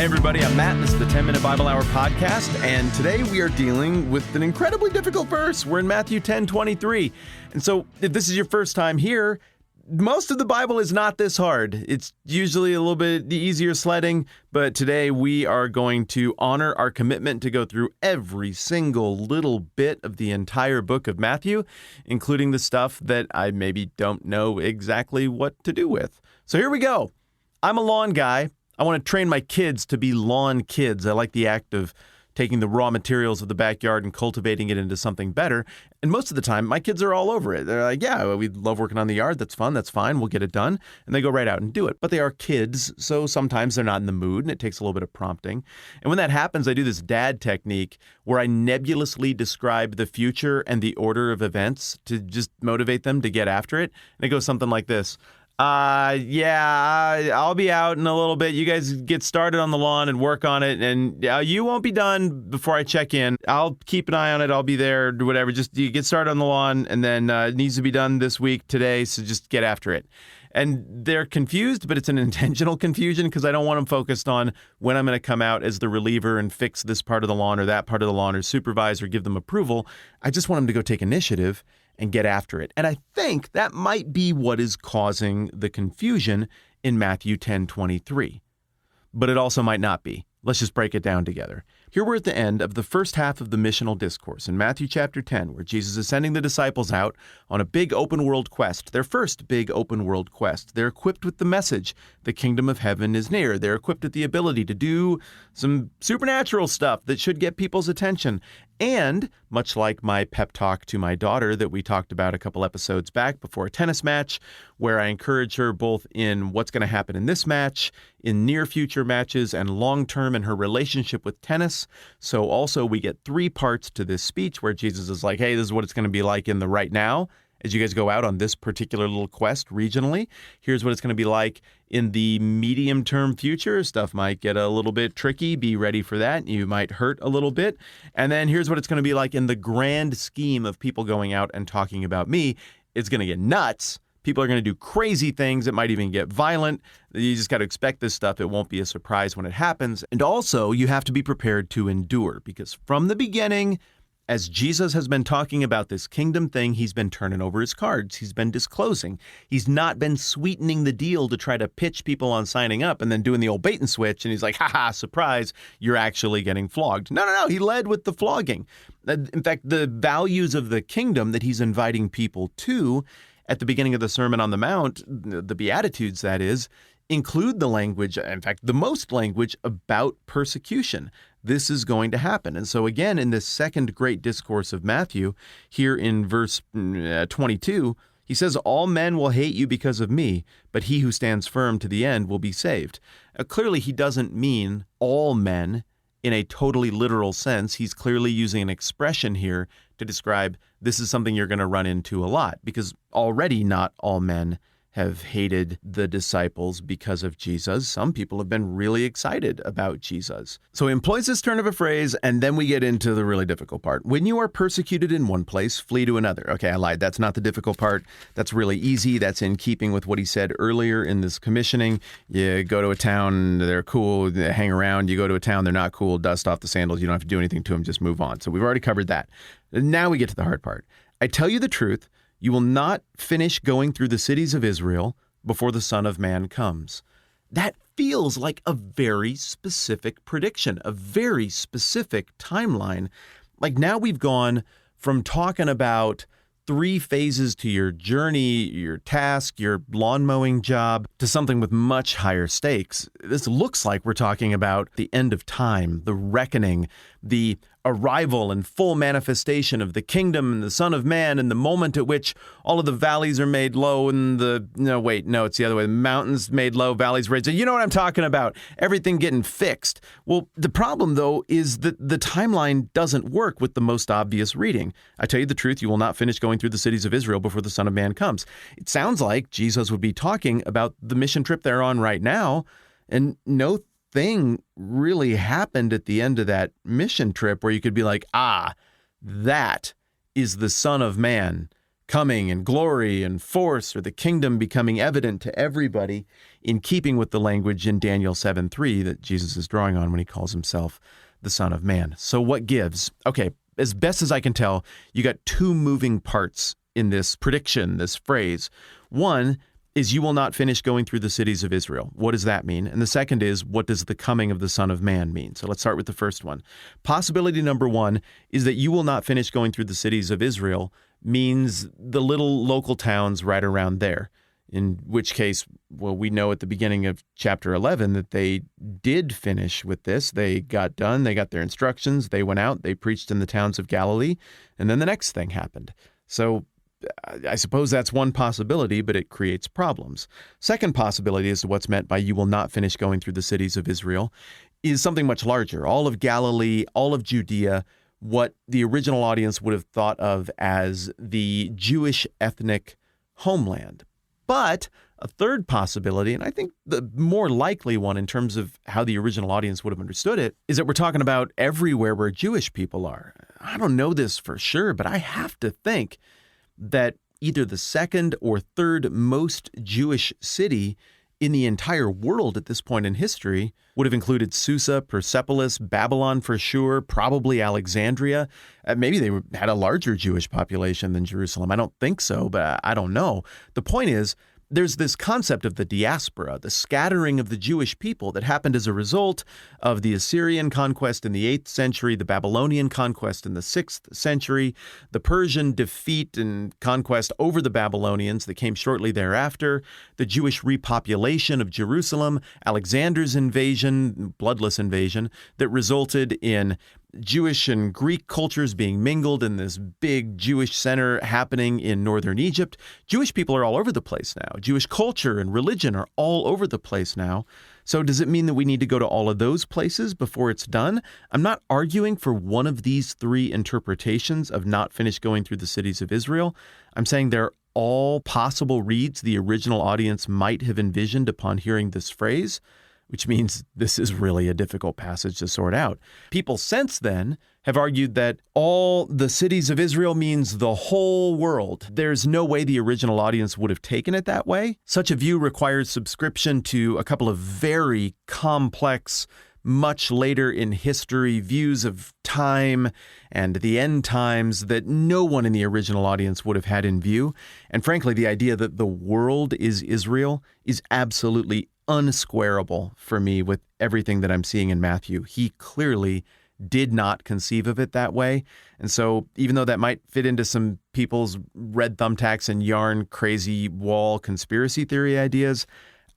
Hey everybody, I'm Matt. This is the 10-Minute Bible Hour podcast, and today we are dealing with an incredibly difficult verse. We're in Matthew 10:23. And so if this is your first time here, most of the Bible is not this hard. It's usually a little bit easier sledding, but today we are going to honor our commitment to go through every single little bit of the entire book of Matthew, including the stuff that I maybe don't know exactly what to do with. So here we go. I'm a lawn guy. I want to train my kids to be lawn kids. I like the act of taking the raw materials of the backyard and cultivating it into something better. And most of the time, my kids are all over it. They're like, yeah, we love working on the yard. That's fun. That's fine. We'll get it done. And they go right out and do it. But they are kids, so sometimes they're not in the mood, and it takes a little bit of prompting. And when that happens, I do this dad technique where I nebulously describe the future and the order of events to just motivate them to get after it. And it goes something like this. I'll be out in a little bit. You guys get started on the lawn and work on it, and you won't be done before I check in. I'll keep an eye on it. I'll be there, whatever. Just you get started on the lawn, and then it needs to be done this week, today, so just get after it. And they're confused, but it's an intentional confusion because I don't want them focused on when I'm going to come out as the reliever and fix this part of the lawn or that part of the lawn or supervise or give them approval. I just want them to go take initiative and get after it. And I think that might be what is causing the confusion in Matthew 10:23. But it also might not be. Let's just break it down together. Here we're at the end of the first half of the missional discourse in Matthew chapter 10, where Jesus is sending the disciples out on a big open world quest, their first big open world quest. They're equipped with the message, the kingdom of heaven is near. They're equipped with the ability to do some supernatural stuff that should get people's attention. And much like my pep talk to my daughter that we talked about a couple episodes back before a tennis match, where I encourage her both in what's going to happen in this match, in near future matches, and long term in her relationship with tennis. So also we get 3 parts to this speech where Jesus is like, hey, this is what it's going to be like in the right now. As you guys go out on this particular little quest regionally, here's what it's going to be like in the medium-term future. Stuff might get a little bit tricky. Be ready for that. You might hurt a little bit. And then here's what it's going to be like in the grand scheme of people going out and talking about me. It's going to get nuts. People are going to do crazy things. It might even get violent. You just got to expect this stuff. It won't be a surprise when it happens. And also, you have to be prepared to endure, because from the beginning, as Jesus has been talking about this kingdom thing, he's been turning over his cards. He's been disclosing. He's not been sweetening the deal to try to pitch people on signing up and then doing the old bait and switch. And he's like, haha, surprise, you're actually getting flogged. No. He led with the flogging. In fact, the values of the kingdom that he's inviting people to at the beginning of the Sermon on the Mount, the Beatitudes, that is, include the language, in fact, the most language about persecution. This is going to happen. And so again, in this second great discourse of Matthew, here in verse 22, he says, all men will hate you because of me, but he who stands firm to the end will be saved. Clearly, he doesn't mean all men in a totally literal sense. He's clearly using an expression here to describe this is something you're going to run into a lot, because already not all men have hated the disciples because of Jesus. Some people have been really excited about Jesus. So he employs this turn of a phrase, and then we get into the really difficult part. When you are persecuted in one place, flee to another. Okay, I lied. That's not the difficult part. That's really easy. That's in keeping with what he said earlier in this commissioning. You go to a town, they're cool, they hang around. You go to a town, they're not cool, dust off the sandals. You don't have to do anything to them, just move on. So we've already covered that. Now we get to the hard part. I tell you the truth, you will not finish going through the cities of Israel before the Son of Man comes. That feels like a very specific prediction, a very specific timeline. Like now we've gone from talking about 3 phases to your journey, your task, your lawn mowing job, to something with much higher stakes. This looks like we're talking about the end of time, the reckoning, the arrival and full manifestation of the kingdom and the Son of Man, and the moment at which all of the valleys are made low and it's the other way. The mountains made low, valleys raised. You know what I'm talking about. Everything getting fixed. Well, the problem, though, is that the timeline doesn't work with the most obvious reading. I tell you the truth, you will not finish going through the cities of Israel before the Son of Man comes. It sounds like Jesus would be talking about the mission trip they're on right now, and no thing really happened at the end of that mission trip where you could be like, that is the Son of Man coming and glory and force, or the kingdom becoming evident to everybody, in keeping with the language in Daniel 7:3 that Jesus is drawing on when he calls himself the Son of Man. So what gives? Okay, as best as I can tell, you got two moving parts in this prediction, this phrase. One is you will not finish going through the cities of Israel. What does that mean? And the second is, what does the coming of the Son of Man mean? So let's start with the first one. Possibility number one is that you will not finish going through the cities of Israel means the little local towns right around there. In which case, well, we know at the beginning of chapter 11 that they did finish with this. They got done. They got their instructions. They went out. They preached in the towns of Galilee. And then the next thing happened. So I suppose that's one possibility, but it creates problems. Second possibility as to what's meant by you will not finish going through the cities of Israel is something much larger. All of Galilee, all of Judea, what the original audience would have thought of as the Jewish ethnic homeland. But a third possibility, and I think the more likely one in terms of how the original audience would have understood it, is that we're talking about everywhere where Jewish people are. I don't know this for sure, but I have to think that either the second or third most Jewish city in the entire world at this point in history would have included Susa, Persepolis, Babylon for sure, probably Alexandria. Maybe they had a larger Jewish population than Jerusalem. I don't think so, but I don't know. The point is, there's this concept of the diaspora, the scattering of the Jewish people that happened as a result of the Assyrian conquest in the 8th century, the Babylonian conquest in the 6th century, the Persian defeat and conquest over the Babylonians that came shortly thereafter, the Jewish repopulation of Jerusalem, Alexander's invasion, bloodless invasion, that resulted in Jewish and Greek cultures being mingled in this big Jewish center happening in northern Egypt. Jewish people are all over the place now. Jewish culture and religion are all over the place now. So does it mean that we need to go to all of those places before it's done? I'm not arguing for one of these three interpretations of not finished going through the cities of Israel. I'm saying they're all possible reads the original audience might have envisioned upon hearing this phrase, which means this is really a difficult passage to sort out. People since then have argued that all the cities of Israel means the whole world. There's no way the original audience would have taken it that way. Such a view requires subscription to a couple of very complex, much later in history views of time and the end times that no one in the original audience would have had in view. And frankly, the idea that the world is Israel is absolutely unsquarable for me with everything that I'm seeing in Matthew. He clearly did not conceive of it that way. And so even though that might fit into some people's red thumbtacks and yarn crazy wall conspiracy theory ideas,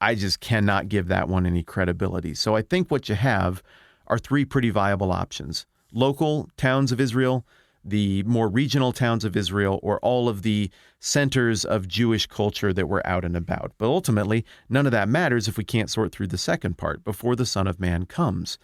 I just cannot give that one any credibility. So I think what you have are three pretty viable options. Local towns of Israel, the more regional towns of Israel, or all of the centers of Jewish culture that were out and about. But ultimately, none of that matters if we can't sort through the second part, before the Son of Man comes.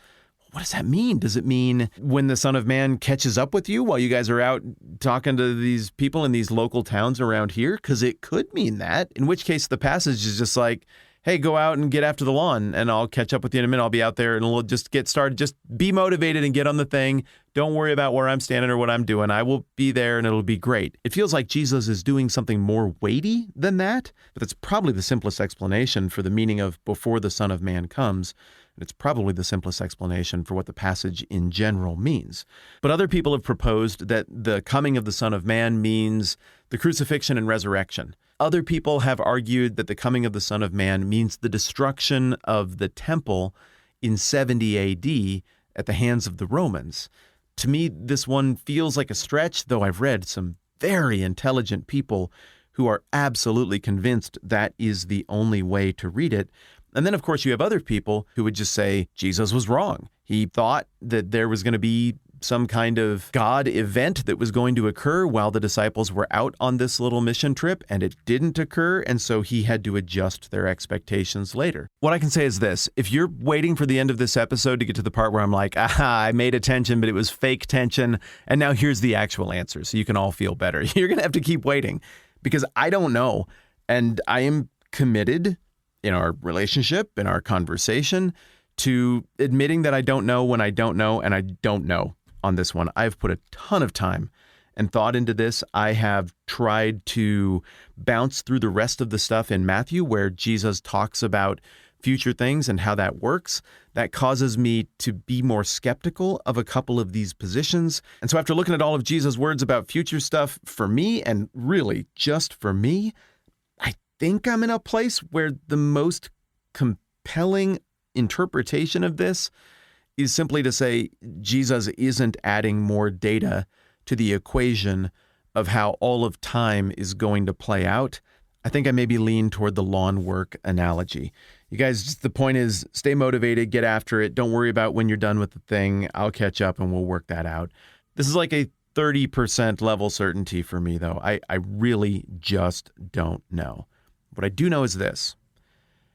What does that mean? Does it mean when the Son of Man catches up with you while you guys are out talking to these people in these local towns around here? Because it could mean that, in which case the passage is just like, hey, go out and get after the lawn, and I'll catch up with you in a minute. I'll be out there, and we'll just get started. Just be motivated and get on the thing. Don't worry about where I'm standing or what I'm doing. I will be there, and it'll be great. It feels like Jesus is doing something more weighty than that, but that's probably the simplest explanation for the meaning of before the Son of Man comes. And it's probably the simplest explanation for what the passage in general means. But other people have proposed that the coming of the Son of Man means the crucifixion and resurrection. Other people have argued that the coming of the Son of Man means the destruction of the temple in 70 AD at the hands of the Romans. To me, this one feels like a stretch, though I've read some very intelligent people who are absolutely convinced that is the only way to read it. And then, of course, you have other people who would just say Jesus was wrong. He thought that there was going to be some kind of God event that was going to occur while the disciples were out on this little mission trip, and it didn't occur, and so he had to adjust their expectations later. What I can say is this: if you're waiting for the end of this episode to get to the part where I'm like, I made a tension, but it was fake tension, and now here's the actual answer, so you can all feel better. You're going to have to keep waiting, because I don't know, and I am committed in our relationship, in our conversation, to admitting that I don't know when I don't know, and I don't know on this one. I've put a ton of time and thought into this, I have tried to bounce through the rest of the stuff in Matthew where Jesus talks about future things and how that works. That causes me to be more skeptical of a couple of these positions. And so after looking at all of Jesus' words about future stuff for me, and really just for me, I think I'm in a place where the most compelling interpretation of this is simply to say Jesus isn't adding more data to the equation of how all of time is going to play out. I think I maybe lean toward the lawn work analogy. You guys, the point is stay motivated, get after it. Don't worry about when you're done with the thing. I'll catch up and we'll work that out. This is like a 30% level certainty for me, though. I really just don't know. What I do know is this.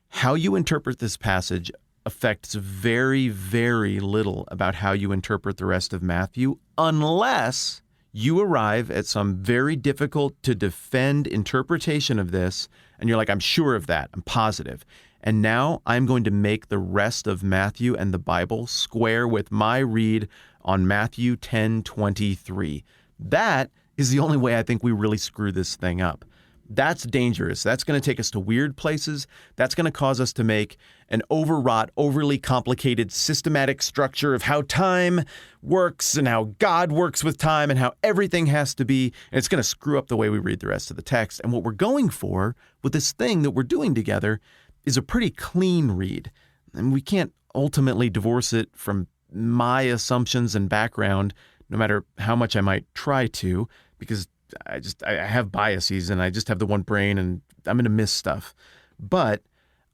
How you interpret this passage affects very, very little about how you interpret the rest of Matthew, unless you arrive at some very difficult to defend interpretation of this, and you're like, I'm sure of that, I'm positive. And now I'm going to make the rest of Matthew and the Bible square with my read on Matthew 10:23. That is the only way I think we really screw this thing up. That's dangerous. That's going to take us to weird places. That's going to cause us to make an overwrought, overly complicated, systematic structure of how time works and how God works with time and how everything has to be. And it's going to screw up the way we read the rest of the text. And what we're going for with this thing that we're doing together is a pretty clean read. And we can't ultimately divorce it from my assumptions and background, no matter how much I might try to, because I have biases and I just have the one brain and I'm going to miss stuff. But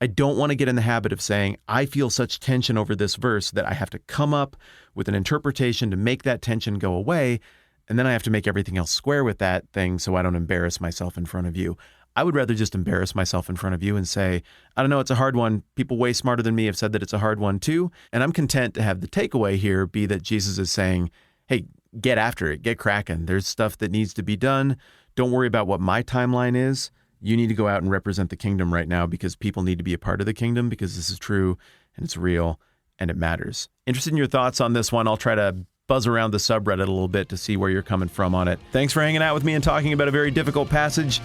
I don't want to get in the habit of saying, I feel such tension over this verse that I have to come up with an interpretation to make that tension go away. And then I have to make everything else square with that thing so I don't embarrass myself in front of you. I would rather just embarrass myself in front of you and say, I don't know, it's a hard one. People way smarter than me have said that it's a hard one too. And I'm content to have the takeaway here be that Jesus is saying, hey, get after it, get cracking. There's stuff that needs to be done. Don't worry about what my timeline is. You need to go out and represent the kingdom right now because people need to be a part of the kingdom because this is true and it's real and it matters. Interested in your thoughts on this one? I'll try to buzz around the subreddit a little bit to see where you're coming from on it. Thanks for hanging out with me and talking about a very difficult passage.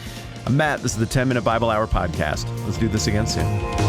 I'm Matt. This is the 10-Minute Bible Hour podcast. Let's do this again soon.